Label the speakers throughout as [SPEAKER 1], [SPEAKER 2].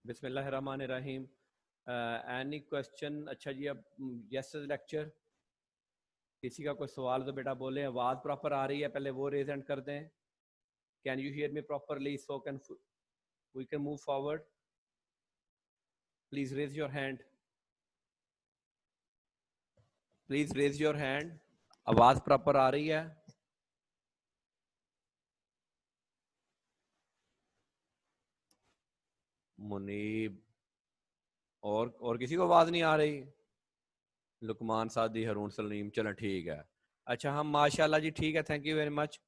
[SPEAKER 1] बिस्मिल्लाहिर्रहमानिर्रहीम। Any question? अच्छा जी, अब यस लेक्चर, किसी का कोई सवाल तो बेटा बोले। आवाज़ प्रॉपर आ रही है, पहले वो रेज हैंड कर दें। Can you hear me properly so can we can move forward? Please raise your hand, please raise your hand. आवाज़ प्रॉपर आ रही है? मुनीब, और किसी को आवाज़ नहीं आ रही? लुकमान सादी, हरून सलीम, चलो ठीक है। अच्छा, हम माशाल्लाह जी ठीक है, थैंक यू वेरी मच।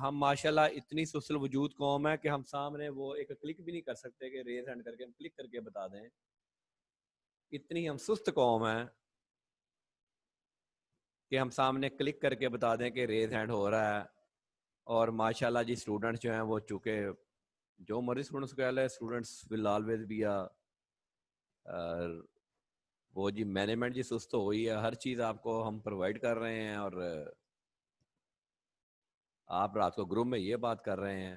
[SPEAKER 1] हम माशाल्लाह इतनी सुसल वजूद कौम है कि हम सामने वो एक क्लिक भी नहीं कर सकते कि रेज हैंड करके हम क्लिक करके बता दें। इतनी हम सुस्त कौम है कि हम सामने क्लिक करके बता दें कि रेज हैंड हो रहा है। और माशाल्लाह जी स्टूडेंट्स जो हैं वो चूँकि जो मर्जी स्टूडेंट्स कह ले, स्टूडेंट्स विल ऑलवेज बी वो जी मैनेजमेंट जी सुस्त हो गई है। हर चीज़ आपको हम प्रोवाइड कर रहे हैं और आप रात को ग्रुप में ये बात कर रहे हैं।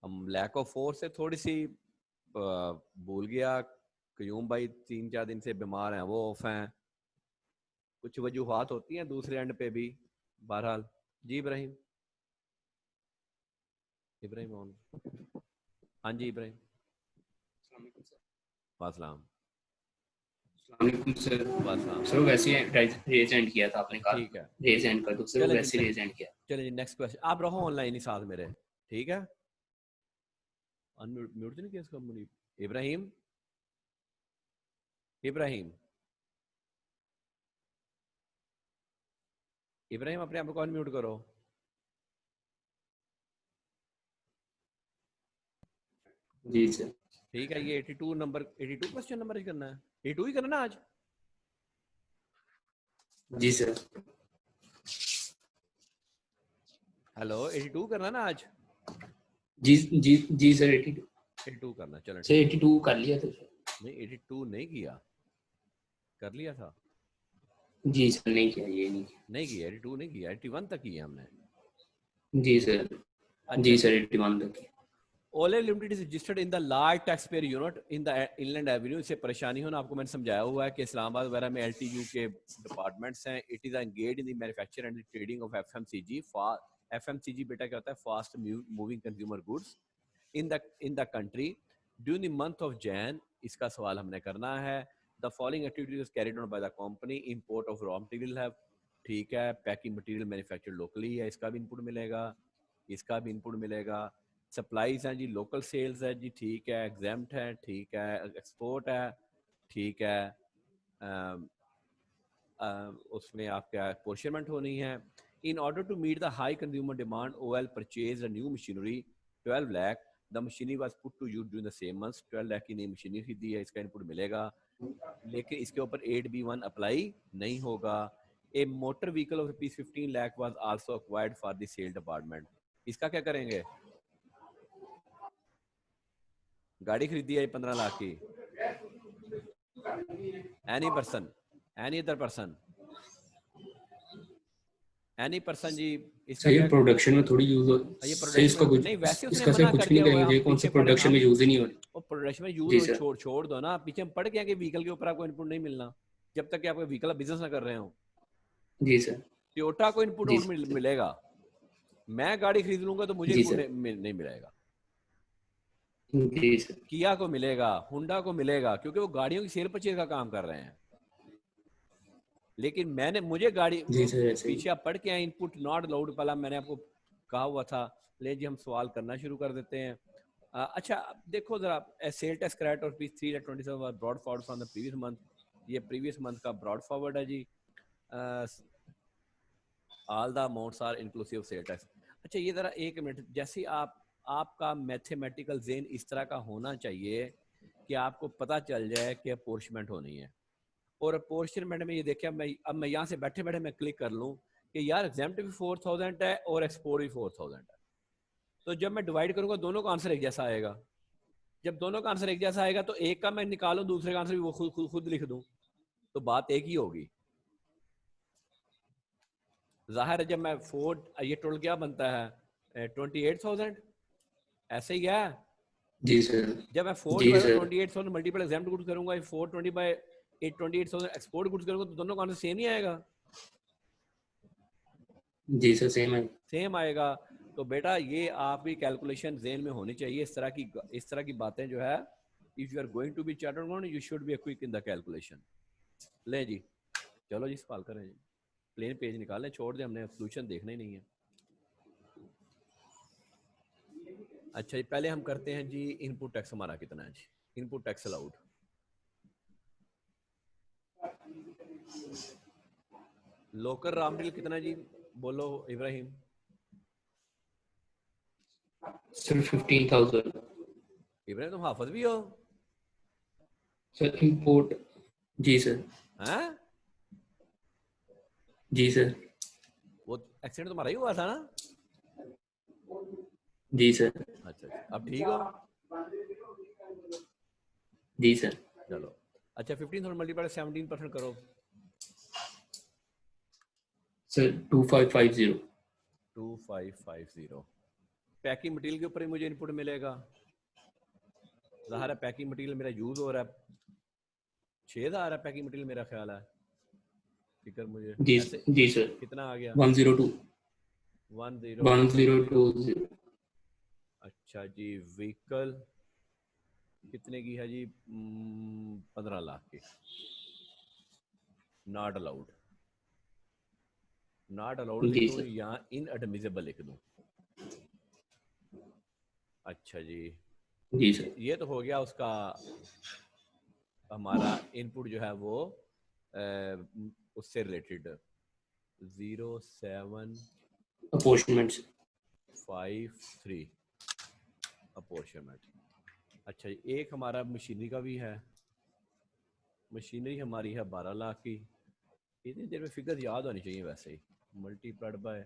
[SPEAKER 1] हम लैक ऑफ फोर्स से थोड़ी सी भूल गया। क्यूम भाई 3-4 दिन से बीमार हैं, वो ऑफ हैं। कुछ वजूहात होती हैं दूसरे एंड पे भी। बहरहाल जी इब्राहिम, इब्राहिम ऑन। हाँ जी इब्राहिम, वासलाम
[SPEAKER 2] सर।
[SPEAKER 1] वासलाम।
[SPEAKER 2] सर वैसे रेज एंड किया था आपने कहा,
[SPEAKER 1] ठीक है,
[SPEAKER 2] रेज एंड कर दो सर,
[SPEAKER 1] चले जी,
[SPEAKER 2] वैसे रेज एंड किया।
[SPEAKER 1] चले जी नेक्स्ट क्वेश्चन। आप रहो ऑनलाइन ही साथ मेरे, ठीक है? अनम्यूट म्यूट तो नहीं किया इसको मुनीब? इब्राहिम, इब्राहिम, इब्राहिम अपने आप को अनम्यूट करो।
[SPEAKER 2] जी सर।
[SPEAKER 1] ठीक है, ये 82 नंबर, 82 क्वेश्चन नंबर ही करना है, 82 ही करना ना आज?
[SPEAKER 2] जी सर।
[SPEAKER 1] हेलो, 82 करना ना आज?
[SPEAKER 2] जी जी जी सर। 82
[SPEAKER 1] 82 करना, चलो
[SPEAKER 2] सर,
[SPEAKER 1] ठीक है।
[SPEAKER 2] 82 कर लिया था सर।
[SPEAKER 1] नहीं 82 नहीं किया, कर लिया था?
[SPEAKER 2] जी सर, नहीं किया, ये नहीं किया।
[SPEAKER 1] नहीं किया, 82 नहीं किया, 81 तक किया हमने।
[SPEAKER 2] जी सर।
[SPEAKER 1] अच्छा
[SPEAKER 2] जी
[SPEAKER 1] जी।
[SPEAKER 2] सर, 81 तक किया।
[SPEAKER 1] ओले limited is registered in the large tax payer unit in the inland Avenue. इससे परेशानी हो ना, आपको मैंने समझाया हुआ है कि इस्लामाबाद वगैरह में एलटीयू के डिपार्टमेंट्स हैं। It is engage in the manufacture and trading of FMCG. FMCG बेटा क्या होता है? Fast moving consumer goods in the country during the month of Jain. इसका सवाल हमने करना है। The following activities carried out by the company. Import of raw material है, ठीक है। पैकिंग मटेरियल मैन्युफैक्चर लोकली है, इसका भी इनपुट मिलेगा, इसका भी इनपुट मिलेगा। सप्लाईज हैं जी, लोकल सेल्स है जी, ठीक है। एग्जाम्प्ट है, ठीक है। एक्सपोर्ट है, ठीक है। उसमें आपका अपोर्शनमेंट होनी है। In order to meet the high consumer demand, OL purchase a new machinery 12 lakh. The machinery was put to use during the same month. 12 lakh की नई मशीनरी खरीदी है, इसका इनपुट मिलेगा। लेकिन इसके ऊपर 8B1 अप्लाई नहीं होगा। A motor vehicle of rupees 15 lakh was also acquired for the sale department. इसका क्या करेंगे? गाड़ी खरीदी है 15 लाख की। Any person, any other person, any person जी, इसका
[SPEAKER 2] सर ये
[SPEAKER 1] क्या?
[SPEAKER 2] प्रोडक्शन में थोड़ी यूज हो।
[SPEAKER 1] ये
[SPEAKER 2] सर
[SPEAKER 1] प्रोडक्शन
[SPEAKER 2] इसका
[SPEAKER 1] में
[SPEAKER 2] कुछ,
[SPEAKER 1] नहीं, वैसे उसने
[SPEAKER 2] इसका सर
[SPEAKER 1] मना कर
[SPEAKER 2] कुछ नहीं
[SPEAKER 1] दिया हुआ है।
[SPEAKER 2] करेंगे,
[SPEAKER 1] हम
[SPEAKER 2] ये कौन सा
[SPEAKER 1] पीछे पढ़े,
[SPEAKER 2] प्रोडक्शन
[SPEAKER 1] हम
[SPEAKER 2] में यूज ही नहीं हो रही।
[SPEAKER 1] वो प्रोडक्शन में
[SPEAKER 2] जी
[SPEAKER 1] यूज
[SPEAKER 2] सर।
[SPEAKER 1] छोड़ दो ना। पीछे हम पढ़ के कि व्हीकल के ऊपर आपको इनपुट नहीं मिलना जब तक कि आप व्हीकल बिजनेस ना कर रहे हो।
[SPEAKER 2] जी सर।
[SPEAKER 1] टोयोटा को इनपुट
[SPEAKER 2] जी सर।
[SPEAKER 1] मिलेगा। मैं गाड़ी खरीद लूंगा तो मुझे
[SPEAKER 2] जी
[SPEAKER 1] इनपुट
[SPEAKER 2] सर।
[SPEAKER 1] नहीं मिलेगा।
[SPEAKER 2] जी सर।
[SPEAKER 1] किया को मिलेगा, हुंडा को मिलेगा, क्योंकि वो गाड़ियों की सेल परचेज का काम कर रहे हैं। लेकिन मुझे गाड़ी
[SPEAKER 2] जी सर, ऐसे ही।
[SPEAKER 1] पीछे आप पढ़ के आए, इनपुट नॉट अलाउड। पहला मैंने आपको कहा हुआ था। ले जी, हम सवाल करना शुरू कर देते हैं। अच्छा देखो जरा, सेल टैक्स क्रेडिट और piece 327 was brought forward from the previous month. ये प्रीवियस मंथ का ब्रॉड फॉरवर्ड है जी। All the amounts are inclusive sale tax. अच्छा ये जरा एक मिनट, जैसे आपका मैथमेटिकल जेन इस तरह का होना चाहिए कि आपको पता चल जाए कि अपोर्शमेंट होनी है। और अपोर्शनमेंट में ये देखिए, अब मैं यहाँ से बैठे बैठे मैं क्लिक कर लूँ कि यार एग्जाम्प्ट भी 4000 है और एक्सपोर्ट भी 4000 है, तो जब मैं डिवाइड करूंगा दोनों का आंसर एक जैसा आएगा। जब दोनों का आंसर एक जैसा आएगा तो एक का मैं निकालूं, दूसरे का आंसर भी वो खुद लिख दूं, तो बात एक ही होगी। जाहिर है जब मैं ये टोटल क्या बनता है? 28,000, ऐसे ही है।
[SPEAKER 2] जी सर।
[SPEAKER 1] जब मैं four
[SPEAKER 2] G sir.
[SPEAKER 1] 28,000 multiple exam goods करूंगा, 420 बाय 28,000 एक्सपोर्ट गुड्स करूंगा, तो दोनों का आंसर सेम ही आएगा,
[SPEAKER 2] जी सर, सेम है।
[SPEAKER 1] सेम आएगा। तो बेटा ये आपकी कैलकुलेशन ज़हन में होनी चाहिए। इस तरह की बातें जो है, if you are going to be chartered accountant you should be quick in the calculation. ले जी, चलो जी सवाल करें जी। प्लेन पेज निकालें, छोड़ दें, हमने सोल्यूशन देखना ही नहीं है। अच्छा जी, पहले हम करते हैं जी इनपुट टैक्स हमारा कितना है जी। Input tax allowed, local raw material कितना है जी, बोलो इब्राहिम।
[SPEAKER 2] सर 15,000।
[SPEAKER 1] इब्राहिम तुम हाफिज भी हो
[SPEAKER 2] सर इंपोर्ट। जी सर।
[SPEAKER 1] हैं?
[SPEAKER 2] जी सर।
[SPEAKER 1] वो एक्सीडेंट तुम्हारा ही हुआ था ना?
[SPEAKER 2] जी सर।
[SPEAKER 1] अच्छा अच्छा, अब ठीक हो?
[SPEAKER 2] जी सर।
[SPEAKER 1] चलो अच्छा, 15,000 मल्टीप्लाई 17% करो।
[SPEAKER 2] सर 2550।
[SPEAKER 1] 2550। पैकिंग मटेरियल के ऊपर ही मुझे इनपुट मिलेगा। ज़ाहिर है पैकिंग मटेरियल मेरा यूज हो रहा है, 6,000 है पैकिंग मटेरियल मेरा ख्याल है। फिक्र मुझे
[SPEAKER 2] जी
[SPEAKER 1] ऐसे
[SPEAKER 2] जी सर।
[SPEAKER 1] कितना आ गया?
[SPEAKER 2] 102।
[SPEAKER 1] 1020।
[SPEAKER 2] 1020।
[SPEAKER 1] अच्छा जी, व्हीकल कितने की है जी? 15 लाख की। नॉट अलाउड, नॉट अलाउड
[SPEAKER 2] जी
[SPEAKER 1] लिखूँ
[SPEAKER 2] सर।
[SPEAKER 1] यहाँ इनएडमिसिबल लिख दूँ? अच्छा जी,
[SPEAKER 2] जी सर।
[SPEAKER 1] ये तो हो गया उसका हमारा इनपुट जो है वो उससे रिलेटेड 0753
[SPEAKER 2] अपॉर्चमेंट्स।
[SPEAKER 1] अपॉर्चमेंट। अच्छा जी, एक हमारा मशीनरी का भी है। मशीनरी हमारी है 12 लाख की। इतनी देर में फिगर याद होनी चाहिए वैसे ही। मल्टीप्लाइड बाय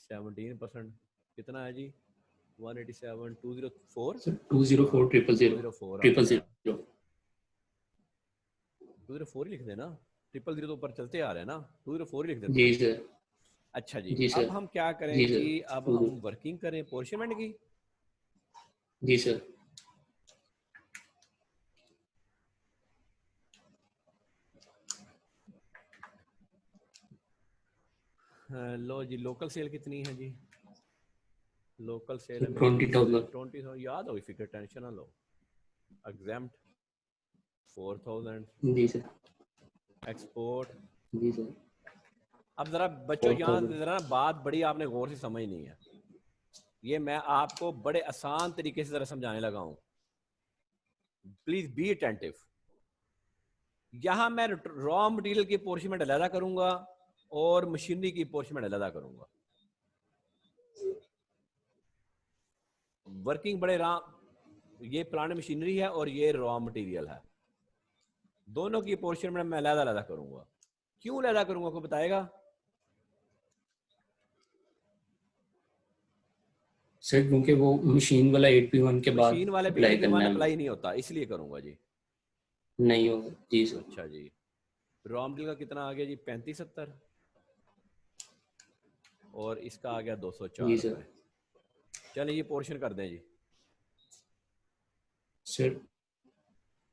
[SPEAKER 1] 17% कितना है जी? 187 204
[SPEAKER 2] सर 204 ट्रिपल जीरो।
[SPEAKER 1] 204 आ
[SPEAKER 2] ट्रिपल
[SPEAKER 1] गया।
[SPEAKER 2] जीरो।
[SPEAKER 1] 204 ही लिख देना, 000 तो ऊपर चलते आ रहे हैं ना, 204 ही लिख देता
[SPEAKER 2] जी
[SPEAKER 1] हूँ।
[SPEAKER 2] सर।
[SPEAKER 1] अच्छा जी,
[SPEAKER 2] जी
[SPEAKER 1] अब
[SPEAKER 2] सर।
[SPEAKER 1] हम क्या करें
[SPEAKER 2] जी
[SPEAKER 1] जी,
[SPEAKER 2] सर।
[SPEAKER 1] अब हम वर्किंग करें पोर्शनमेंट की।
[SPEAKER 2] जी सर।
[SPEAKER 1] लो जी, लोकल सेल कितनी है जी? लोकल सेल है
[SPEAKER 2] सर
[SPEAKER 1] मेरी
[SPEAKER 2] 20,000।
[SPEAKER 1] 20, याद होगी फिक्र, टेंशन ना लो। एग्जाम्प्ट 4,000।
[SPEAKER 2] जी सर।
[SPEAKER 1] एक्सपोर्ट,
[SPEAKER 2] जी सर।
[SPEAKER 1] अब जरा बच्चों यहाँ
[SPEAKER 2] 4,000।
[SPEAKER 1] जरा बात बड़ी आपने गौर से समझनी है। ये मैं आपको बड़े आसान तरीके से जरा समझाने लगा हूँ, प्लीज बी अटेंटिव। यहाँ मैं रॉ मटेरियल की पोर्शनमेंट अलहदा करूंगा और मशीनरी की पोर्शनमेंट अलहदा करूंगा। वर्किंग बड़े ये प्लांट मशीनरी है और ये रॉ मटेरियल है, दोनों की पोर्शनमेंट मैं अलहदा अलहदा करूंगा। क्यों अलहदा करूंगा, कोई बताएगा?
[SPEAKER 2] सर क्योंकि वो मशीन वाला 8P1 के बाद
[SPEAKER 1] मशीन वाले पे
[SPEAKER 2] अप्लाई करना
[SPEAKER 1] 8P1
[SPEAKER 2] है
[SPEAKER 1] अप्लाई
[SPEAKER 2] हमें।
[SPEAKER 1] नहीं होता, इसलिए करूंगा जी।
[SPEAKER 2] नहीं होगा। जी सर।
[SPEAKER 1] अच्छा जी, रॉ मटेरियल का कितना आ गया जी? 3570। और इसका आ गया 204
[SPEAKER 2] जी सर।
[SPEAKER 1] रुपए। चलिए ये पोर्शन कर दें जी।
[SPEAKER 2] सर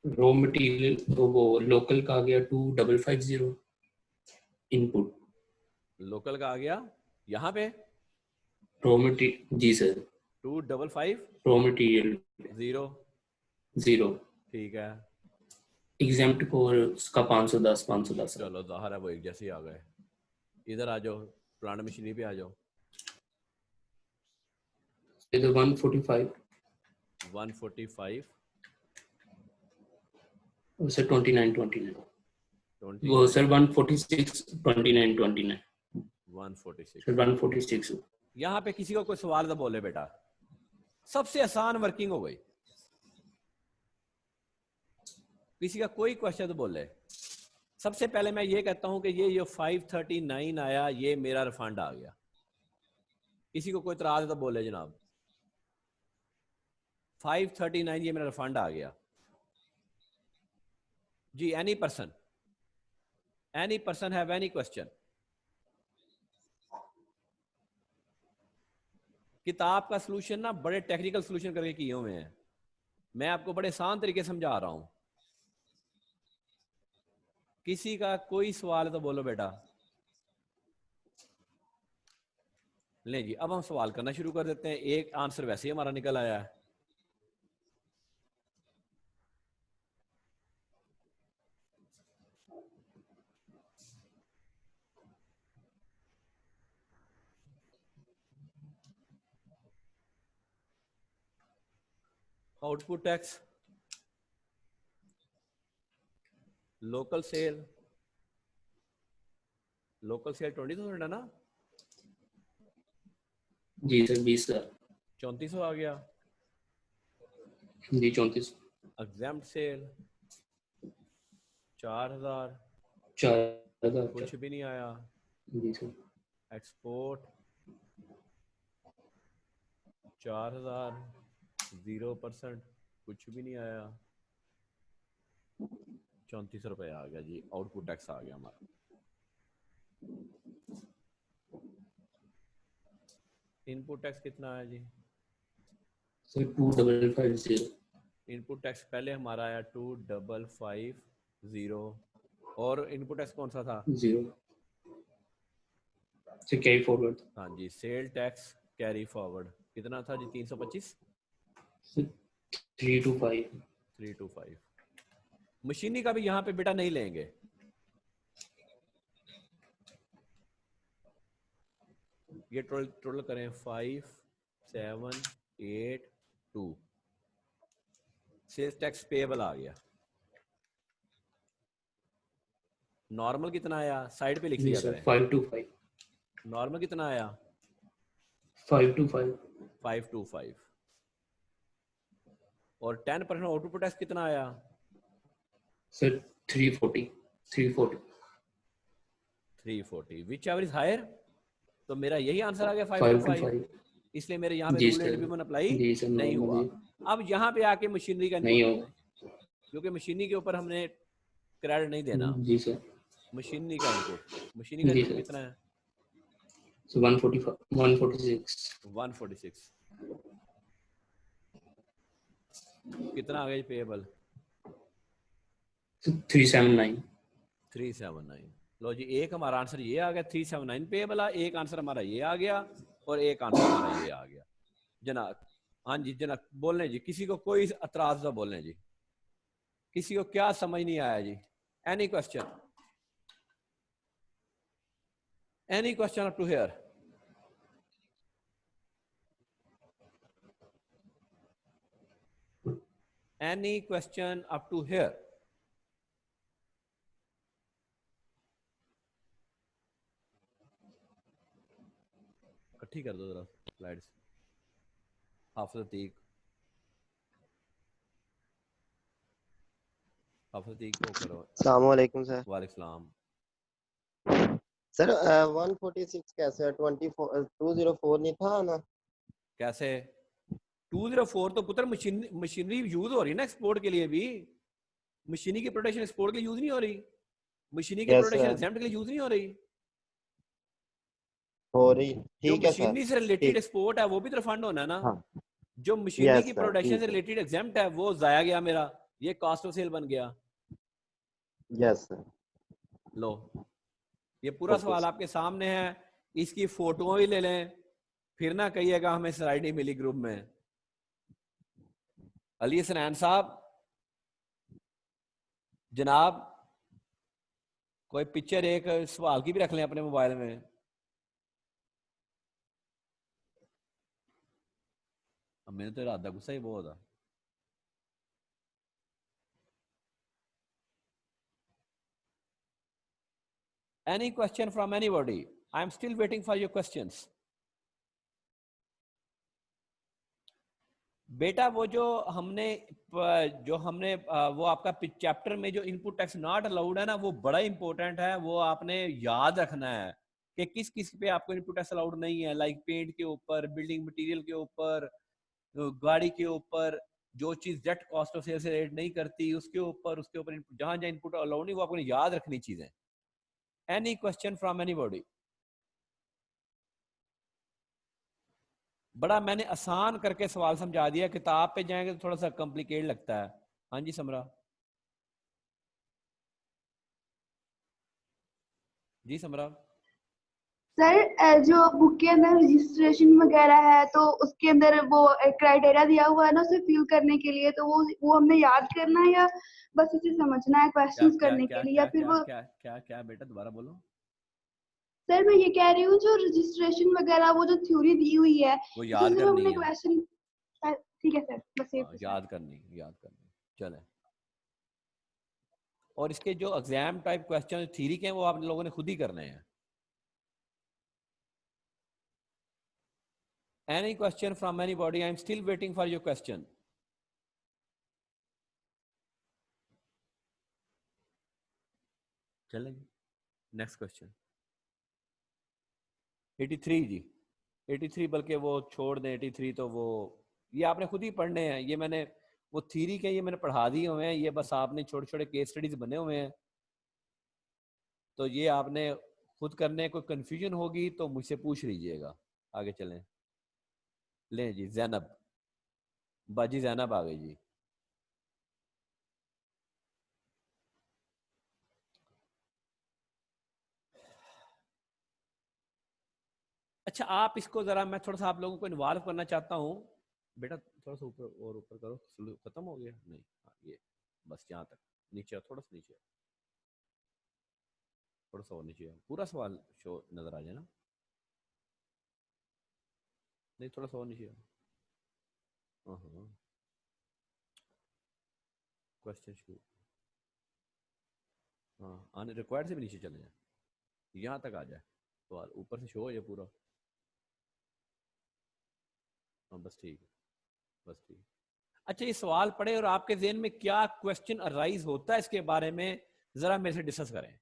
[SPEAKER 2] रॉ मटेरियल वो लोकल का आ गया 2550 इनपुट।
[SPEAKER 1] लोकल का आ गया यहाँ पे
[SPEAKER 2] रॉ मटेरियल। जी सर।
[SPEAKER 1] 255
[SPEAKER 2] raw material
[SPEAKER 1] 0।
[SPEAKER 2] 0।
[SPEAKER 1] ठीक है,
[SPEAKER 2] एग्जाम्प्ट कोर उसका 510 510 है।
[SPEAKER 1] चलो जाहिर है वो एक जैसे ही आ गए। इधर आ जाओ, प्लांट मशीनरी पे आ जाओ।
[SPEAKER 2] इधर 145।
[SPEAKER 1] 145
[SPEAKER 2] और सर 2929। वो
[SPEAKER 1] 29
[SPEAKER 2] सर 146 2929।
[SPEAKER 1] 146।
[SPEAKER 2] सर 146।
[SPEAKER 1] यहाँ पे किसी को कोई सवाल तो बोले बेटा, सबसे आसान वर्किंग हो गई। किसी का कोई क्वेश्चन तो बोले। सबसे पहले मैं ये कहता हूं कि ये 539 आया, ये मेरा रिफंड आ गया। किसी को कोई इतराज है तो बोले जनाब। 539 ये मेरा रिफंड आ गया जी। Any person have any question? किताब का सलूशन ना बड़े टेक्निकल सलूशन करके किए हुए हैं, मैं आपको बड़े आसान तरीके से समझा रहा हूं। किसी का कोई सवाल है तो बोलो बेटा। ले जी, अब हम सवाल करना शुरू कर देते हैं। एक आंसर वैसे ही हमारा निकल आया है। आउटपुट टैक्स, लोकल सेल 20,000 है ना।
[SPEAKER 2] जी सर 20,000।
[SPEAKER 1] 3400 आ गया।
[SPEAKER 2] जी 34।
[SPEAKER 1] Exempt sale 4,000,
[SPEAKER 2] 4,000।
[SPEAKER 1] कुछ भी नहीं आया।
[SPEAKER 2] जी सर।
[SPEAKER 1] एक्सपोर्ट 4,000, 0%, कुछ भी नहीं आया। 3400 रुपये आ गया जी, आउटपुट टैक्स आ गया हमारा। इनपुट टैक्स कितना आया जी?
[SPEAKER 2] सर 2,550।
[SPEAKER 1] इनपुट टैक्स पहले हमारा आया 2,550, और इनपुट टैक्स कौन सा था?
[SPEAKER 2] 0 से कैरी फॉरवर्ड।
[SPEAKER 1] हाँ जी, सेल टैक्स कैरी फॉरवर्ड कितना था जी? 325।
[SPEAKER 2] 325।
[SPEAKER 1] 325। मशीनी का भी यहाँ पे बेटा नहीं लेंगे। ये टोटल करें 5782। सेल्स टैक्स पेएबल आ गया। नॉर्मल कितना आया? साइड पे लिख
[SPEAKER 2] जी
[SPEAKER 1] लिया
[SPEAKER 2] सर
[SPEAKER 1] करें।
[SPEAKER 2] 525।
[SPEAKER 1] नॉर्मल कितना आया?
[SPEAKER 2] 525।
[SPEAKER 1] 525। और 10% आउटपुट टैक्स कितना आया?
[SPEAKER 2] Sir 340। 340।
[SPEAKER 1] 340। Whichever is higher, तो मेरा यही आंसर आ गया 525।
[SPEAKER 2] 525।
[SPEAKER 1] इसलिए मेरे यहाँ पे
[SPEAKER 2] जी
[SPEAKER 1] rule and
[SPEAKER 2] sir.
[SPEAKER 1] Review apply
[SPEAKER 2] जी सर
[SPEAKER 1] नहीं हुआ।
[SPEAKER 2] नॉर्मली
[SPEAKER 1] अब यहाँ पे आके मशीनरी का
[SPEAKER 2] नहीं
[SPEAKER 1] इनपुट,
[SPEAKER 2] होगा।
[SPEAKER 1] क्योंकि मशीनरी के ऊपर हमने क्रेडिट नहीं देना।
[SPEAKER 2] जी सर।
[SPEAKER 1] मशीनरी का इनपुट, मशीनरी का
[SPEAKER 2] जी
[SPEAKER 1] इनपुट
[SPEAKER 2] सर।
[SPEAKER 1] कितना है?
[SPEAKER 2] So 145, 146।
[SPEAKER 1] 146। कितना आ गया पेएबल?
[SPEAKER 2] 379।
[SPEAKER 1] 379। लो जी, एक हमारा आंसर ये आ गया 379 पेएबल। एक आंसर हमारा ये आ गया, और एक आंसर हमारा ये आ गया जनाब। हाँ जी जनाब, बोलने जी, किसी को कोई एतराज ना बोलने जी। किसी को क्या समझ नहीं आया जी? Any question? Any question up to here? Any question up to here? इकट्ठी कर दो जरा स्लाइड्स। हाफिज अतीक, हाफिज अतीक को करो।
[SPEAKER 3] अस्सलाम वालेकुम सर।
[SPEAKER 1] वालेकुम सलाम।
[SPEAKER 3] सर 146 कैसे है? 24 204 नहीं था ना?
[SPEAKER 1] कैसे 204? तो पुत्र मशीनरी यूज हो रही है ना एक्सपोर्ट के लिए भी। मशीनरी की प्रोडक्शन एक्सपोर्ट के लिए यूज नहीं हो रही। मशीनरी की
[SPEAKER 3] यस
[SPEAKER 1] प्रोडक्शन
[SPEAKER 3] सर,
[SPEAKER 1] एग्जाम्प्ट के लिए यूज नहीं हो रही।
[SPEAKER 3] हो रही।
[SPEAKER 1] जो
[SPEAKER 3] ठीक है सर।
[SPEAKER 1] मशीनरी से रिलेटेड
[SPEAKER 3] ठीक।
[SPEAKER 1] एक्सपोर्ट है वो भी तो रिफंड होना है ना।
[SPEAKER 3] हाँ
[SPEAKER 1] जो मशीनरी
[SPEAKER 3] यस
[SPEAKER 1] की
[SPEAKER 3] सर,
[SPEAKER 1] प्रोडक्शन
[SPEAKER 3] ठीक
[SPEAKER 1] से
[SPEAKER 3] है।
[SPEAKER 1] रिलेटेड एग्जाम्प्ट है वो जाया गया मेरा, ये कॉस्ट ऑफ सेल बन गया।
[SPEAKER 3] Yes sir.
[SPEAKER 1] लो, ये पूरा
[SPEAKER 3] ओके
[SPEAKER 1] सवाल
[SPEAKER 3] सर।
[SPEAKER 1] आपके सामने है। इसकी फोटो भी ले लें, फिर ना कहिएगा हमें स्लाइड नहीं मिली ग्रुप में। अली हसनैन साहब जनाब, कोई पिक्चर एक सवाल की भी रख लें अपने मोबाइल में। अब मैंने तो इरादा गुस्सा ही बहुत है। Any question from anybody? I am still waiting for your questions. बेटा वो जो हमने वो आपका चैप्टर में जो इनपुट टैक्स नॉट अलाउड है ना, वो बड़ा इंपॉर्टेंट है। वो आपने याद रखना है कि किस किस पे आपको इनपुट टैक्स अलाउड नहीं है। लाइक पेंट के ऊपर, बिल्डिंग मटेरियल के ऊपर, गाड़ी के ऊपर, जो चीज डायरेक्ट कॉस्ट ऑफ सेल से रेट नहीं करती उसके ऊपर जहां जहां इनपुट अलाउड नहीं वो आपको याद रखनी चीजें। Any question from anybody? बड़ा मैंने आसान करके सवाल समझा दिया, किताब पे जाएंगे तो थोड़ा सा कॉम्प्लिकेट लगता है। हाँ जी समरा जी समरा।
[SPEAKER 4] सर जो बुक के अंदर रजिस्ट्रेशन वगैरह है तो उसके अंदर वो क्राइटेरिया दिया हुआ है ना उसे फिल करने के लिए, तो वो हमने याद करना है या बस इसे समझना है
[SPEAKER 1] क्या
[SPEAKER 4] क्वेश्चंस
[SPEAKER 1] क्या
[SPEAKER 4] करने
[SPEAKER 1] क्या
[SPEAKER 4] के लिए, या
[SPEAKER 1] क्या
[SPEAKER 4] फिर
[SPEAKER 1] क्या
[SPEAKER 4] वो?
[SPEAKER 1] क्या क्या क्या बेटा दोबारा बोलो।
[SPEAKER 4] सर मैं ये कह रही हूँ जो रजिस्ट्रेशन वगैरह वो जो थ्योरी दी हुई है
[SPEAKER 1] वो
[SPEAKER 4] तो
[SPEAKER 1] याद
[SPEAKER 4] उसमें
[SPEAKER 1] करनी
[SPEAKER 4] हमने
[SPEAKER 1] है।
[SPEAKER 4] क्वेश्चन, ठीक है सर बस ये पूछना है।
[SPEAKER 1] याद करनी, याद करनी। चले, और इसके जो एग्जाम टाइप क्वेश्चन थ्योरी के हैं वो आप लोगों ने खुद ही करने हैं। Any question from anybody? I am still waiting for your question. चलेंगे नेक्स्ट क्वेश्चन 83 जी। 83 बल्कि वो छोड़ दें, 83 तो वो ये आपने खुद ही पढ़ने हैं। ये मैंने वो थ्योरी के ये मैंने पढ़ा दिए हुए हैं, ये बस आपने छोटे छोटे केस स्टडीज बने हुए हैं, तो ये आपने खुद करने। कोई कंफ्यूजन होगी तो मुझसे पूछ लीजिएगा। आगे चलें। लें जी जैनब, बाजी जैनब आ गई जी। अच्छा आप इसको जरा, मैं थोड़ा सा आप लोगों को इन्वॉल्व करना चाहता हूँ। बेटा थोड़ा सा ऊपर और ऊपर करो, खत्म हो गया नहीं? हाँ ये बस यहाँ तक, नीचे आओ, थोड़ा सा नीचे आओ, थोड़ा सा और नीचे आओ, पूरा सवाल शो नजर आ जाए ना। नहीं थोड़ा सा और नीचे आओ। हाँ क्वेश्चन शुरू। हाँ आने रिक्वायर्ड से भी नीचे चले जाए, यहाँ तक आ जाए सवाल, ऊपर से शो हो जाए पूरा। हाँ बस ठीक है, बस ठीक है। अच्छा ये सवाल पढ़े और आपके ज़हन में क्या क्वेश्चन अराइज होता है इसके बारे में जरा मेरे से डिस्कस करें।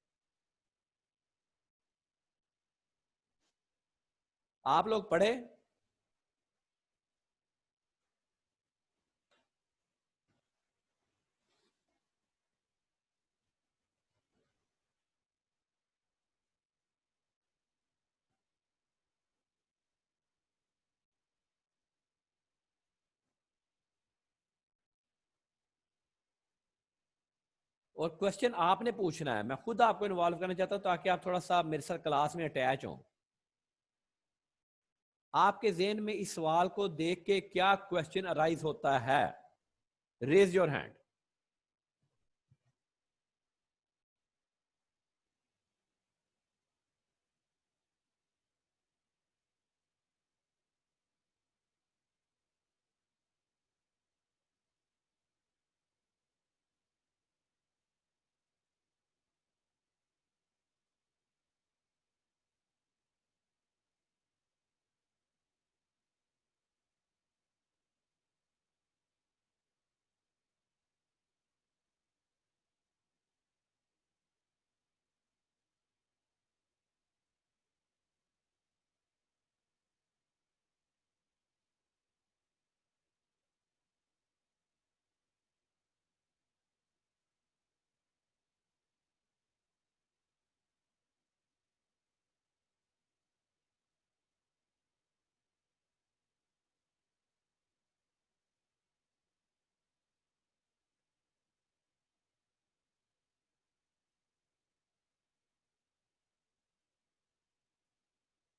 [SPEAKER 1] आप लोग पढ़े? और क्वेश्चन आपने पूछना है, मैं खुद आपको इन्वॉल्व करना चाहता हूं ताकि आप थोड़ा सा मेरे साथ क्लास में अटैच हों। आपके ज़हन में इस सवाल को देख के क्या क्वेश्चन अराइज होता है? Raise your hand.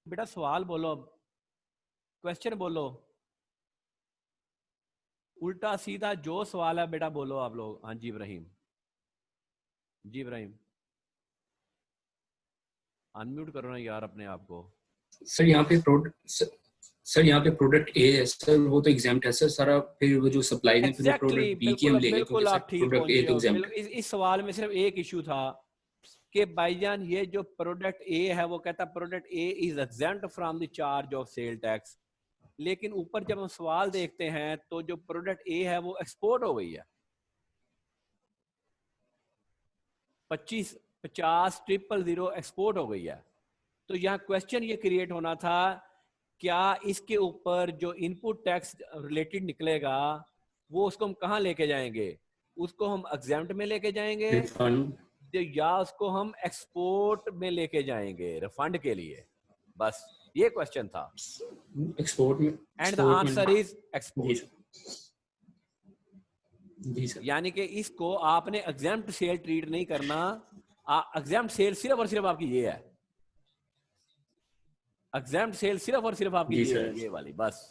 [SPEAKER 1] बेटा सवाल बोलो, क्वेश्चन बोलो, उल्टा सीधा जो सवाल है बेटा बोलो आप लोग। हाँ जी इब्राहिम, जी इब्राहिम अनम्यूट करो ना यार अपने आप को।
[SPEAKER 2] सर यहाँ पे प्रोडक्ट ए है सर, वो तो एग्जाम्प्ट है सर सारा, फिर वो जो सप्लाई है फिर वो
[SPEAKER 1] एग्जैक्टली
[SPEAKER 2] प्रोडक्ट बी की हम
[SPEAKER 1] बिल्कुल
[SPEAKER 2] लेंगे, तो
[SPEAKER 1] बिल्कुल
[SPEAKER 2] सर
[SPEAKER 1] आप ठीक
[SPEAKER 2] प्रोडक्ट ए
[SPEAKER 1] पहुंचे
[SPEAKER 2] तो
[SPEAKER 1] हो।
[SPEAKER 2] एग्जाम्प्ट है।
[SPEAKER 1] इस सवाल में सिर्फ एक इशू था कि भाईजान ये जो प्रोडक्ट ए है वो कहता product A is exempt from the charge of sale tax, लेकिन ऊपर जब हम सवाल देखते हैं तो जो प्रोडक्ट ए है वो एक्सपोर्ट हो गई है 25 50 000 एक्सपोर्ट हो गई है। तो यहाँ क्वेश्चन ये क्रिएट होना था, क्या इसके ऊपर जो इनपुट टैक्स रिलेटेड निकलेगा वो उसको हम कहाँ लेके जाएंगे? उसको हम एग्जाम्प्ट में लेके जाएंगे
[SPEAKER 2] रिफंड।
[SPEAKER 1] या उसको हम एक्सपोर्ट में लेके जाएंगे रिफंड के लिए? बस ये क्वेश्चन था
[SPEAKER 2] एक्सपोर्ट में
[SPEAKER 1] एंड द
[SPEAKER 2] export में-
[SPEAKER 1] आंसर इज
[SPEAKER 2] जी
[SPEAKER 1] एक्सपोर्ट।
[SPEAKER 2] सर, जी सर,
[SPEAKER 1] यानी कि इसको आपने एग्जाम्प्ट सेल ट्रीट नहीं करना। एग्जाम्प्ट सेल सिर्फ और सिर्फ आपकी ये है, एग्जाम्प्ट सेल सिर्फ और सिर्फ आपकी
[SPEAKER 2] जी
[SPEAKER 1] ये
[SPEAKER 2] सर।
[SPEAKER 1] है, ये वाली, बस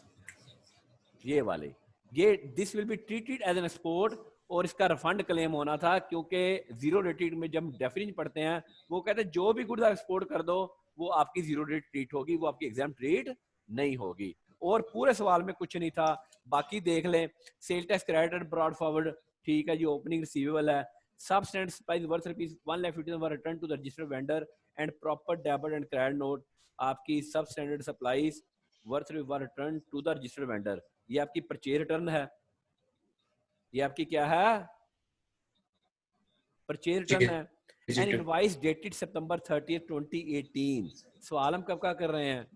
[SPEAKER 1] ये वाली, ये this will be treated as an export और इसका रिफंड क्लेम होना था, क्योंकि जीरो रेटेड में जब डेफिनेशन पढ़ते हैं वो कहते हैं जो भी गुड्स एक्सपोर्ट कर दो वो आपकी जीरो रेट ट्रीट होगी, वो आपकी एग्जाम ट्रीट नहीं होगी। और पूरे सवाल में कुछ नहीं था, बाकी देख लें। Sale tax credit brought forward, ठीक है जी, ओपनिंग रिसीवेबल है। Substandard supplies worth rupees 1,50,000 were return to the registered vendor and proper debit and credit note. आपकी substandard supplies worth were return to the registered vendor, ये आपकी purchase return है, ये आपकी क्या है, purchase return है। And invoice dated September 30, 2018। सवाल हम कब का कर रहे हैं,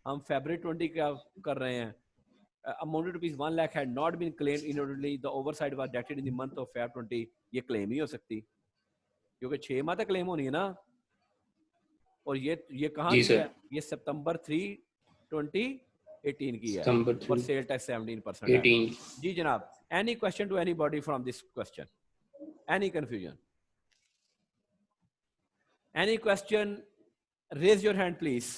[SPEAKER 1] हम फरवरी 20 का कर रहे हैं। Amount rupees 1 lakh had not been claimed in orderly, the oversight was dated in the month of Feb 20। ये क्लेम ही हो सकती, क्योंकि 6 माह तक क्लेम होनी है ना। और ये कहाँ
[SPEAKER 2] जी
[SPEAKER 1] की
[SPEAKER 2] सर।
[SPEAKER 1] है, ये सितंबर 3, 2018 की है
[SPEAKER 2] सितंबर
[SPEAKER 1] और
[SPEAKER 2] 3,
[SPEAKER 1] सेल टैक्स 17% है।
[SPEAKER 2] 18।
[SPEAKER 1] जी जनाब, any question to anybody from this question, any confusion, any question, raise your hand please.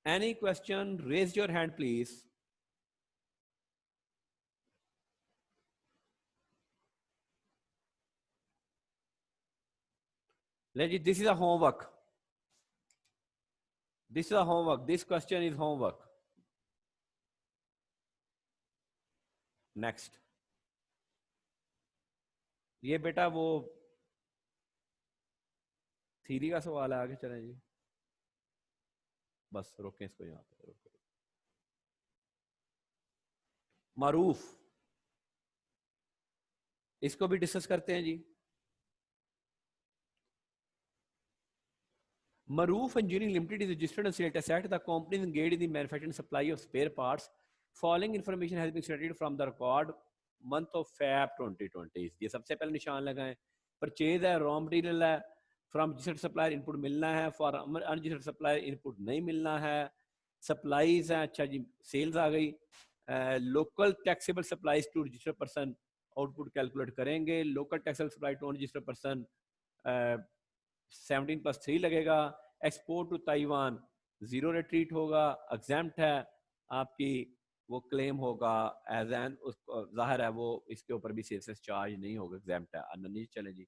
[SPEAKER 1] Any question, raise your hand please. This is a homework. This is a homework. This question is homework. Next. ये बेटा वो theory का सवाल है, आगे चलें जी। बस रोकें इसको यहाँ पे, रोकें। मारूफ, इसको भी डिस्कस करते हैं जी। Maroof Engineering Limited is registered on Sales Act. The company is engaged in the manufacturing and supply of spare parts. Following information has been extracted from the record month of Feb 2020. ये सबसे पहले निशान लगाएं। Purchase है, raw material है, from registered supplier input मिलना है, for unregistered supplier input नहीं मिलना है। Supplies है, अच्छा जी, sales आ गई। Local taxable supplies to registered person output calculate करेंगे। Local taxable supply to unregistered person 17+3 लगेगा। Export to Taiwan zero rate treat होगा, एग्जाम्प्ट है आपकी, वो क्लेम होगा एज एन, उसको जाहिर है वो इसके ऊपर भी सेल्स चार्ज नहीं होगा, एग्जाम्प्ट है। नीचे चले जी।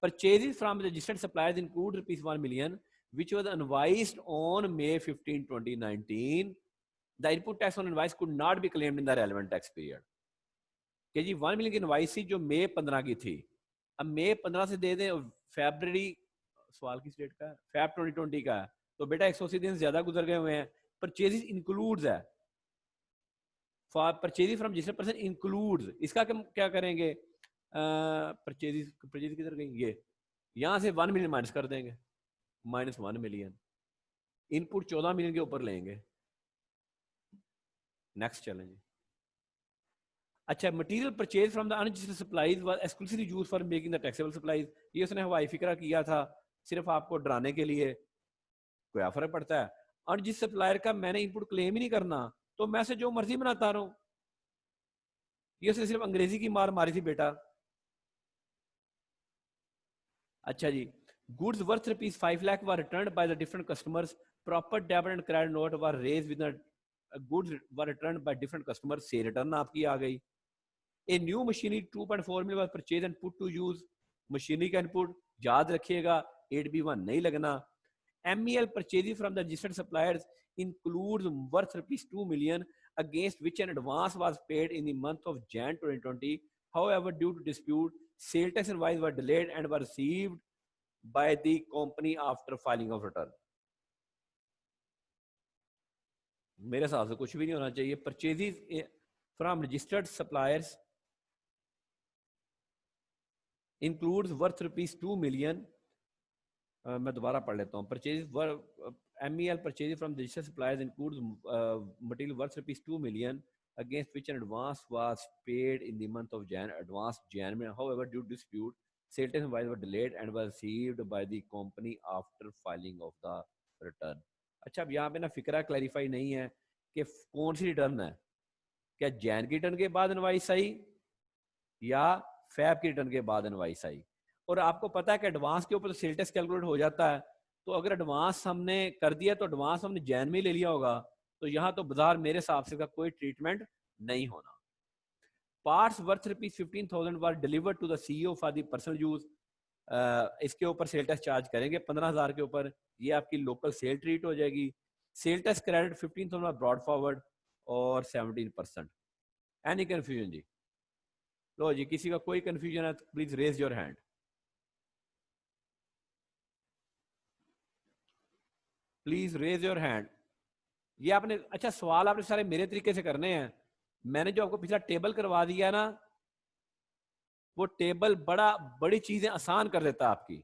[SPEAKER 1] Purchases from registered suppliers include ₹1 million which was invoiced on May 15, 2019. The input tax on invoice could not be claimed in the relevant tax period. कि जी 1 million की इनवाइस थी जो मई 15 की थी, अब मई 15 से दे दें, फरवरी, सवाल किस डेट का है, फेब 2020 का है, तो बेटा 180 दिन ज्यादा गुजर गए हुए हैं। परचेजेस इंक्लूड्स है, for purchases from registered person includes, इसका क्या करेंगे, परचेजेस किधर गई, ये यहां से 1 million माइनस कर देंगे, -1 million, इनपुट 14 million के ऊपर लेंगे। नेक्स्ट चलेंगे। अच्छा, material purchase from the unregistered supplies was exclusively used for making the taxable supplies. ये उसने हवाई फिक्रा किया था सिर्फ आपको डराने के लिए, कोई फर्क पड़ता है? और जिस सप्लायर का मैंने इनपुट क्लेम ही नहीं करना, तो मैं से जो मर्जी बनाता रहा हूं। ये उसने सिर्फ अंग्रेजी की मार मारी थी बेटा। अच्छा जी, goods worth ₹5 lakh were returned by the different customers, proper debit and credit note were raised with goods were returned by different customers, से रिटर्न आपकी आ गई। A new machinery 2.4 million was purchased and put to use. Machinery का input याद रखिएगा 8B1 नहीं लगना। MEL purchases from the registered suppliers includes worth ₹2 million against which an advance was paid in the month of Jan 2020. However, due to dispute, sale tax invoices were delayed and were received by the company after filing of return. मेरे हिसाब से कुछ भी नहीं होना चाहिए। Purchases from registered suppliers includes worth ₹2 million. मैं दोबारा पढ़ लेता हूँ। Purchases MEL purchases from registered suppliers includes material worth ₹2 million against which an advance was paid in the month of Jan. Advance Jan में, however, due to dispute, Sale tax invoice were delayed and were received by the company after filing of the return. अच्छा, अब यहाँ पे ना फिक्रा clarify नहीं है कि कौन सी रिटर्न है, क्या जैन की रिटर्न के बाद इनवाइस आई या फैब की रिटर्न के बाद इनवाइस आई। और आपको पता है कि एडवांस के ऊपर तो सेल टैक्स कैलकुलेट हो जाता है, तो अगर एडवांस हमने कर दिया तो एडवांस हमने जैन में ले लिया होगा, तो यहाँ तो बाजार मेरे हिसाब से का कोई ट्रीटमेंट नहीं होना। Parts worth ₹15,000 were delivered to the CEO for the personal use, इसके ऊपर सेल टैक्स चार्ज करेंगे 15,000 के ऊपर, ये आपकी लोकल सेल ट्रीट हो जाएगी। Cell tax credit 15,000 brought forward और 17%। एनी कंफ्यूजन जी? लो जी, किसी का कोई कंफ्यूजन है तो please raise your hand. Please raise your hand. ये आपने, अच्छा सवाल आपने सारे मेरे तरीके से करने हैं। मैंने जो आपको पिछला टेबल करवा दिया ना, वो टेबल बड़ी चीजें आसान कर देता है आपकी।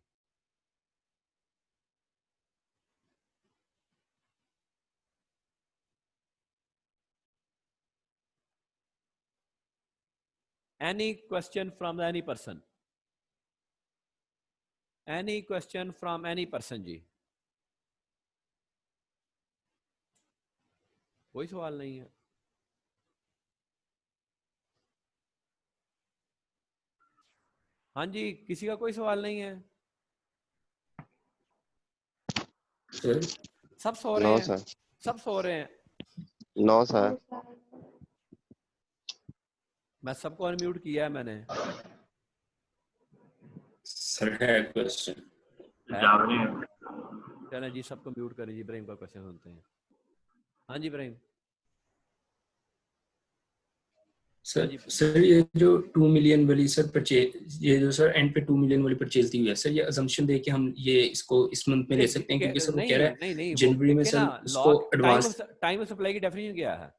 [SPEAKER 1] Any question from any person? Any question from any person जी? कोई सवाल नहीं है। हाँ जी, किसी का कोई सवाल नहीं है?
[SPEAKER 2] सर
[SPEAKER 1] सब सो रहे
[SPEAKER 3] नो
[SPEAKER 1] हैं?
[SPEAKER 3] सर,
[SPEAKER 1] सब सो रहे हैं?
[SPEAKER 3] No sir.
[SPEAKER 1] मैं सबको अनम्यूट किया है मैंने।
[SPEAKER 2] सर है क्वेश्चन।
[SPEAKER 1] चलें जी, सबको म्यूट करें जी, इब्राहिम का क्वेश्चन सुनते हैं। हाँ जी इब्राहिम।
[SPEAKER 2] सर ये जो 2 मिलियन वाली सर परचेज, ये जो सर एंड पे 2 मिलियन वाली परचेज दी हुई है सर, ये अजम्पशन दे के हम ये इसको इस मंथ में ले सकते हैं, क्योंकि सर वो कह रहा है
[SPEAKER 1] नहीं,
[SPEAKER 2] जनवरी में सर उसको एडवांस।
[SPEAKER 1] टाइम ऑफ सप्लाई की डेफिनेशन क्या है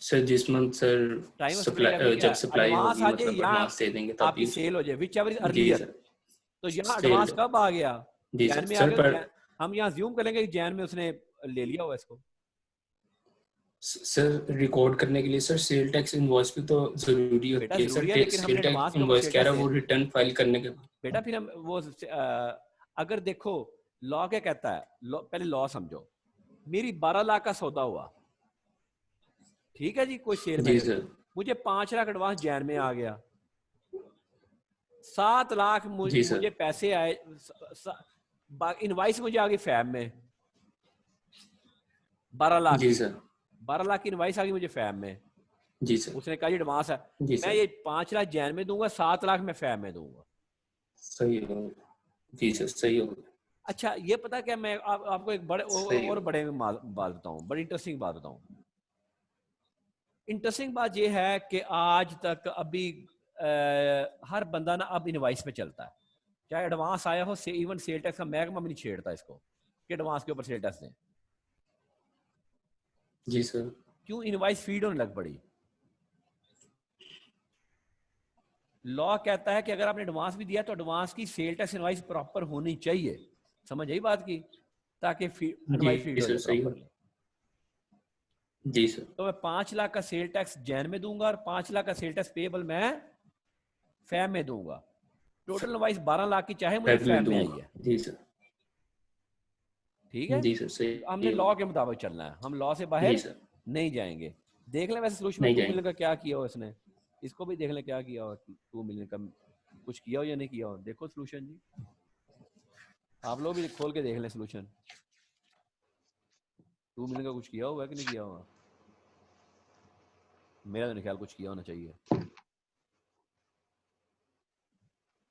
[SPEAKER 2] सर जिस month sir
[SPEAKER 1] time of
[SPEAKER 2] supply, जब सप्लाई
[SPEAKER 1] एडवांस
[SPEAKER 2] होगी
[SPEAKER 1] आ जाए
[SPEAKER 2] मतलब
[SPEAKER 1] या
[SPEAKER 2] एडवांस दे देंगे तब
[SPEAKER 1] आपकी
[SPEAKER 2] यूज।
[SPEAKER 1] सेल हो जाए, विच एवर इज
[SPEAKER 2] जी
[SPEAKER 1] अर्लियर।
[SPEAKER 2] सर,
[SPEAKER 1] तो यहाँ
[SPEAKER 2] सेल
[SPEAKER 1] एडवांस
[SPEAKER 2] हो।
[SPEAKER 1] कब आ गया?
[SPEAKER 2] जी
[SPEAKER 1] जैन
[SPEAKER 2] सर,
[SPEAKER 1] में आ
[SPEAKER 2] सर पर
[SPEAKER 1] गया। हम यहाँ ज्यूम करेंगे कि जैन में उसने ले लिया हुआ इसको।
[SPEAKER 2] सर रिकॉर्ड करने के लिए सर सेल टैक्स इनवॉइस भी तो जरूरी
[SPEAKER 1] बेटा
[SPEAKER 2] होती है
[SPEAKER 1] जरूरी है,
[SPEAKER 2] सर।
[SPEAKER 1] लेकिन हमने
[SPEAKER 2] सेल
[SPEAKER 1] एडवांस
[SPEAKER 2] टैक्स
[SPEAKER 1] के ऊपर
[SPEAKER 2] इनवॉइस
[SPEAKER 1] सेल
[SPEAKER 2] कह
[SPEAKER 1] टैक्स
[SPEAKER 2] रहा है वो रिटर्न फाइल करने के बाद।
[SPEAKER 1] बेटा फिर हम वो अगर देखो लॉ क्या कहता है, पहले लॉ समझो। मेरी 12 लाख का सौदा हुआ, ठीक है जी, कोई सेल
[SPEAKER 2] जी
[SPEAKER 1] मैंने,
[SPEAKER 2] सर,
[SPEAKER 1] मुझे 5 लाख एडवांस जैन में आ गया, 7 लाख
[SPEAKER 2] जी
[SPEAKER 1] मुझे
[SPEAKER 2] सर,
[SPEAKER 1] पैसे आए, इनवाइस मुझे आ गई फैब में 12 लाख
[SPEAKER 2] जी
[SPEAKER 1] की,
[SPEAKER 2] सर,
[SPEAKER 1] 12 लाख की इनवाइस आ गई मुझे फैब में।
[SPEAKER 2] जी सर,
[SPEAKER 1] उसने कहा ये एडवांस है,
[SPEAKER 2] जी
[SPEAKER 1] मैं
[SPEAKER 2] सर,
[SPEAKER 1] ये 5 लाख जैन में दूंगा, 7 लाख मैं फैब में दूंगा।
[SPEAKER 2] सही हो। जी सर, सही हो।
[SPEAKER 1] अच्छा ये पता क्या, मैं आपको एक बड़े
[SPEAKER 2] सही
[SPEAKER 1] और
[SPEAKER 2] हो।
[SPEAKER 1] बड़े बात बताऊं, बड़ी इंटरेस्टिंग बात बताऊं। इंटरेस्टिंग बात ये है कि आज तक अभी हर बंदा ना अब इनवाइस पे चलता है, चाहे एडवांस आया हो, इवन सेल टैक्स का महकमा भी नहीं छेड़ता इसको कि एडवांस के ऊपर सेल टैक्स दें।
[SPEAKER 2] जी सर,
[SPEAKER 1] क्यों? इनवाइस फीड होने लग पड़ी। लॉ कहता है कि अगर आपने एडवांस भी दिया तो एडवांस की सेल टैक्स इनवाइस प्रॉपर होनी चाहिए। समझ आई बात की? ताकि इनवाइस फीड
[SPEAKER 2] जी
[SPEAKER 1] हो
[SPEAKER 2] सर,
[SPEAKER 1] जाए
[SPEAKER 2] सही हो।
[SPEAKER 1] प्रॉपरली।
[SPEAKER 2] जी सर,
[SPEAKER 1] तो मैं 5 लाख का सेल टैक्स जैन में दूंगा और 5 लाख का सेल टैक्स पेबल मैं फैम में दूंगा। टोटल इनवाइस 12 लाख की चाहे मुझे
[SPEAKER 2] फैब में
[SPEAKER 1] फैम में आई
[SPEAKER 2] दूंगा।
[SPEAKER 1] है,
[SPEAKER 2] जी सर,
[SPEAKER 1] ठीक है।
[SPEAKER 2] जी सर,
[SPEAKER 1] हमने
[SPEAKER 2] सही हो।
[SPEAKER 1] लॉ के मुताबिक चलना है, हम लॉ से
[SPEAKER 2] जी
[SPEAKER 1] बाहर
[SPEAKER 2] सर,
[SPEAKER 1] नहीं जाएंगे। देख लें वैसे सोल्यूशन में
[SPEAKER 2] नहीं
[SPEAKER 1] 2
[SPEAKER 2] जाएंगे।
[SPEAKER 1] मिलियन का क्या किया हो इसने, इसको भी देख लें क्या किया हो, 2 मिलियन का कुछ किया हो या नहीं किया हो। देखो सोल्यूशन जी, आप लोग भी खोल के देख लें सोल्यूशन, 2 मिलियन का कुछ किया हुआ है कि नहीं किया हुआ। मेरा तो नहीं ख्याल कुछ किया होना चाहिए,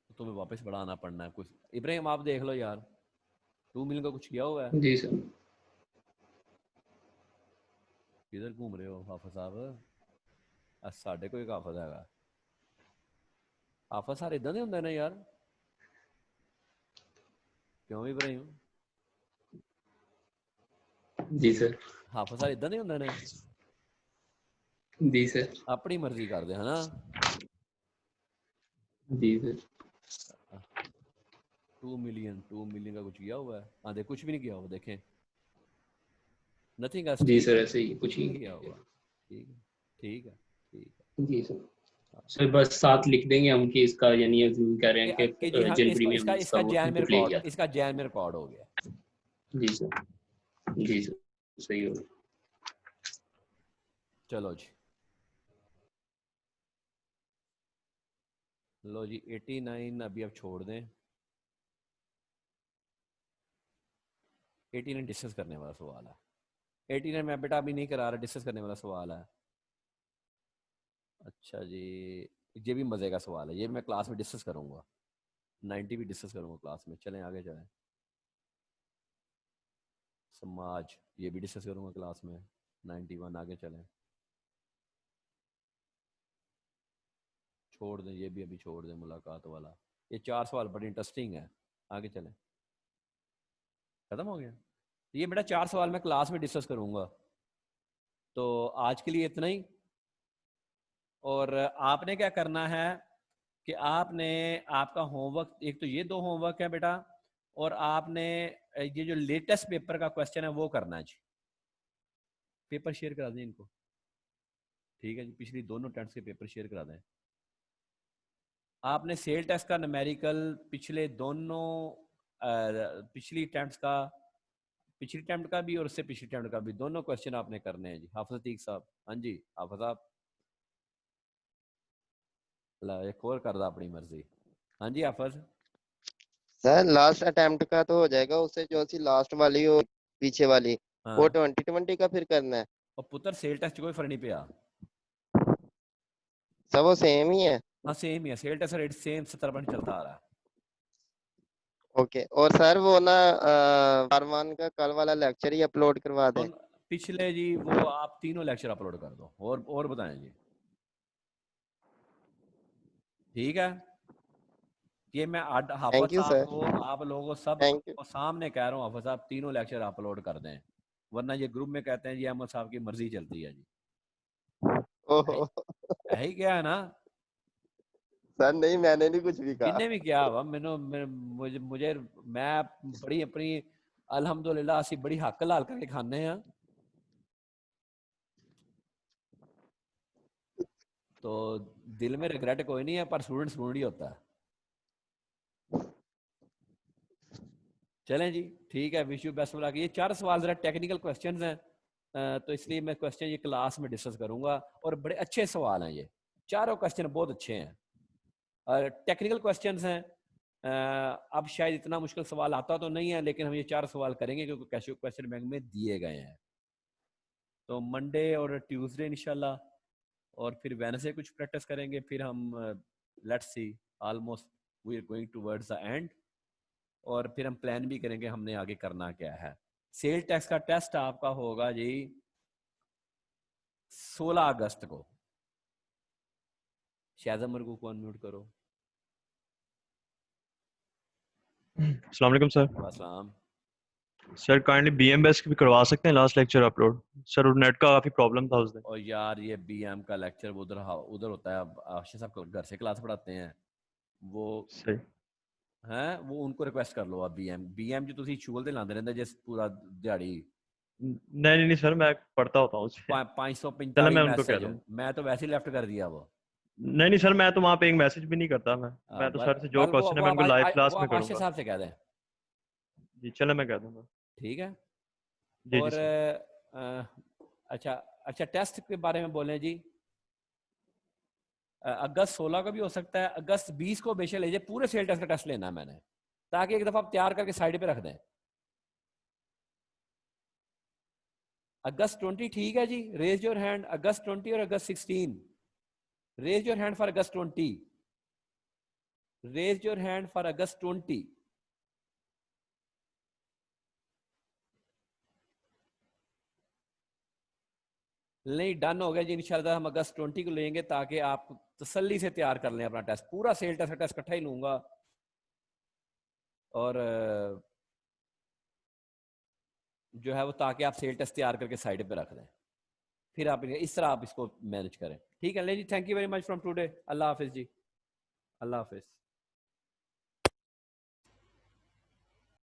[SPEAKER 1] तो तुम्हें वापस बढ़ाना पड़ना है कुछ। इब्राहिम आप देख लो यार, 2 मिलियन का कुछ किया हुआ है।
[SPEAKER 2] जी सर,
[SPEAKER 1] किधर घूम रहे हो हाफिज साहब? साढ़े कोई हाफिज है, हाफिज सारे इदा दे होंगे ना यार, क्यों इब्राहिम?
[SPEAKER 2] जी सर,
[SPEAKER 1] हाफिज सारे इदा दे होंगे ने,
[SPEAKER 2] जी सर,
[SPEAKER 1] अपनी मर्जी करते है ना।
[SPEAKER 2] जी सर,
[SPEAKER 1] 2 मिलियन का कुछ किया हुआ है? हाँ देख, कुछ भी नहीं किया हुआ, देखें नथिंग एल्स,
[SPEAKER 2] जी
[SPEAKER 1] ठीक
[SPEAKER 2] सर,
[SPEAKER 1] है,
[SPEAKER 2] ऐसे ही कुछ
[SPEAKER 1] कुछ
[SPEAKER 2] ही।
[SPEAKER 1] नहीं किया हुआ। ठीक है, ठीक है, ठीक है।
[SPEAKER 2] जी सर, सर बस साथ लिख देंगे हम कि इसका यानी अजूम कह रहे हैं कि
[SPEAKER 1] जी हाँ,
[SPEAKER 2] जनवरी में हमने
[SPEAKER 1] इसका
[SPEAKER 2] वो
[SPEAKER 1] जैन में
[SPEAKER 2] इनपुट ले लिया
[SPEAKER 1] रिकॉर्ड, इसका जैन में रिकॉर्ड हो गया।
[SPEAKER 2] जी सर, जी सर, सही हो।
[SPEAKER 1] चलो जी, लो जी 89 अभी आप छोड़ दें। 89 डिस्कस करने वाला सवाल है। 89 मैं बेटा अभी नहीं करा रहा, डिस्कस करने वाला सवाल है। अच्छा जी, ये भी मज़े का सवाल है, ये मैं क्लास में डिस्कस करूँगा। 90 भी डिस्कस करूँगा क्लास में। चलें आगे चलें। समाज, ये भी डिस्कस करूँगा क्लास में। 91 आगे चलें। छोड़ दें, ये भी अभी छोड़ दें मुलाकात वाला। ये 4 सवाल बड़े इंटरेस्टिंग है, आगे चलें। खत्म हो गया। ये बेटा 4 सवाल मैं क्लास में डिस्कस करूँगा। तो आज के लिए इतना ही। और आपने क्या करना है कि आपने, आपका होमवर्क, एक तो ये 2 होमवर्क है बेटा, और आपने ये जो लेटेस्ट पेपर का क्वेश्चन है वो करना है जी। पेपर शेयर करा दें इनको, ठीक है जी। पिछली दोनों टेंट्स के पेपर शेयर करा दें। आपने सेल टेस्ट का न्यूमेरिकल पिछले दोनों पिछली टेंट्स का, पिछली टेम्प्ट का भी और उससे पिछली टेम्प्ट का भी, दोनों क्वेश्चन आपने करने हैं जी। हाफिज अतीक साहब, हाँ जी हाफिज साहब, एक और कर दा अपनी मर्जी। हाँ जी हाफिज।
[SPEAKER 3] सर लास्ट अटेम्प्ट का तो हो जाएगा, उससे जो सी लास्ट वाली हो पीछे वाली, वो
[SPEAKER 1] हाँ
[SPEAKER 3] 2020 का फिर करना है।
[SPEAKER 1] और पुत्र सेल टेस्ट कोई फर्क नहीं पिया।
[SPEAKER 3] सब वो सेम ही है।
[SPEAKER 1] हाँ सेम ही है, सेल टेस्ट रेट सेम 70% चलता आ रहा है।
[SPEAKER 3] ओके, और सर वो ना फरमान का कल वाला लेक्चर ही अपलोड करवा दें।
[SPEAKER 1] पिछले जी वो आप तीनों लेक्चर अपलोड कर दो, और बताएं जी। ठीक है, ये मैं हाफिज
[SPEAKER 3] थैंक यू
[SPEAKER 1] साहब
[SPEAKER 3] सर।
[SPEAKER 1] को, आप लोगों को सब
[SPEAKER 3] थैंक यू।
[SPEAKER 1] को सामने कह रहा हूँ, हाफिज साहब तीनों लेक्चर अपलोड कर दें, वरना ये ग्रुप में कहते हैं जी अहमद साहब की मर्जी चलती है जी।
[SPEAKER 3] ओहो
[SPEAKER 1] यही क्या है ना।
[SPEAKER 3] सर नहीं, मैंने नहीं कुछ भी कहा।
[SPEAKER 1] किन्ने भी क्या हुआ मुझे मुझे मैं बड़ी अपनी अल्हम्दुलिल्लाह असी बड़ी हक लाल करके खाने हैं। तो दिल में रिग्रेट कोई नहीं है, पर स्टूडेंट ही होता है। चलें जी, ठीक है, wish you best of luck. ये 4 सवाल जरा टेक्निकल क्वेश्चंस हैं, तो इसलिए मैं क्वेश्चन ये क्लास में डिस्कस करूंगा, और बड़े अच्छे सवाल हैं ये चारों क्वेश्चन, बहुत अच्छे हैं और टेक्निकल क्वेश्चंस हैं। अब शायद इतना मुश्किल सवाल आता तो नहीं है, लेकिन हम ये 4 सवाल करेंगे क्योंकि क्वेश्चन बैंक में दिए गए हैं। तो मंडे और ट्यूसडे इंशाल्लाह, और फिर वेडनेसडे कुछ प्रैक्टिस करेंगे, फिर हम let's see, almost we are going towards the end, और फिर हम प्लान भी करेंगे हमने आगे करना क्या है। सेल टैक्स का टेस्ट आपका होगा जी 16 अगस्त को। शायद मरगू को अनम्यूट करो।
[SPEAKER 5] अस्सलाम वालेकुम सर।
[SPEAKER 1] अस्सलाम।
[SPEAKER 5] सर काइंडली बीएमएस की भी करवा सकते हैं last lecture upload? Sir net का काफी प्रॉब्लम था उस दिन।
[SPEAKER 1] और यार ये बीएम का लेक्चर उधर होता है, अब आशीष साहब घर से क्लास पढ़ाते हैं वो
[SPEAKER 5] सही
[SPEAKER 1] हैं, वो उनको रिक्वेस्ट कर लो। आप बीएम जो ਤੁਸੀਂ ਸ਼ੂਲ ਤੇ ਲਾਉਂਦੇ ਰਹਿੰਦੇ ਜਿਸ पूरा दिहाड़ी।
[SPEAKER 5] नहीं नहीं सर, मैं पढ़ता होता हूँ उससे। चलो
[SPEAKER 1] 545
[SPEAKER 5] मैं उनको कह
[SPEAKER 1] मैसेज,
[SPEAKER 5] दूंगा।
[SPEAKER 1] मैं तो वैसे ही लेफ्ट कर दिया वो।
[SPEAKER 5] नहीं सर, मैं तो वहाँ पे एक मैसेज भी नहीं करता। मैं तो सर से जो क्वेश्चन है मैं उनको लाइव क्लास में
[SPEAKER 1] आप आशीष
[SPEAKER 5] करूंगा।
[SPEAKER 1] साहब से कह दें।
[SPEAKER 5] जी चलो मैं कह दूंगा।
[SPEAKER 1] ठीक है।
[SPEAKER 5] जी
[SPEAKER 1] और
[SPEAKER 5] जी सर।
[SPEAKER 1] अच्छा अच्छा, टेस्ट के बारे में बोलें जी। अगस्त 16 का भी हो सकता है, अगस्त 20 को बेशक लीजिए, पूरे सेल टेस्ट का टेस्ट लेना है मैंने, ताकि एक दफा आप तैयार करके साइड पे रख दें। अगस्त 20 ठीक है जी, रेज योर हैंड। अगस्त 20 और अगस्त 16, रेज योर हैंड फॉर अगस्त 20, रेज योर हैंड फॉर अगस्त 20। नहीं डन हो गया जी, इंशाल्लाह हम अगस्त 20 को लेंगे, ताकि आप तसल्ली से तैयार कर लें अपना टेस्ट। पूरा सेल टेस्ट का टेस्ट इकट्ठा ही लूंगा, और जो है वो ताकि आप सेल टेस्ट तैयार करके साइड पे रख दें, फिर आप इस तरह आप इसको मैनेज करें। ठीक है ले जी, thank you very much from today. Allah हाफिज जी, अल्लाह हाफिज।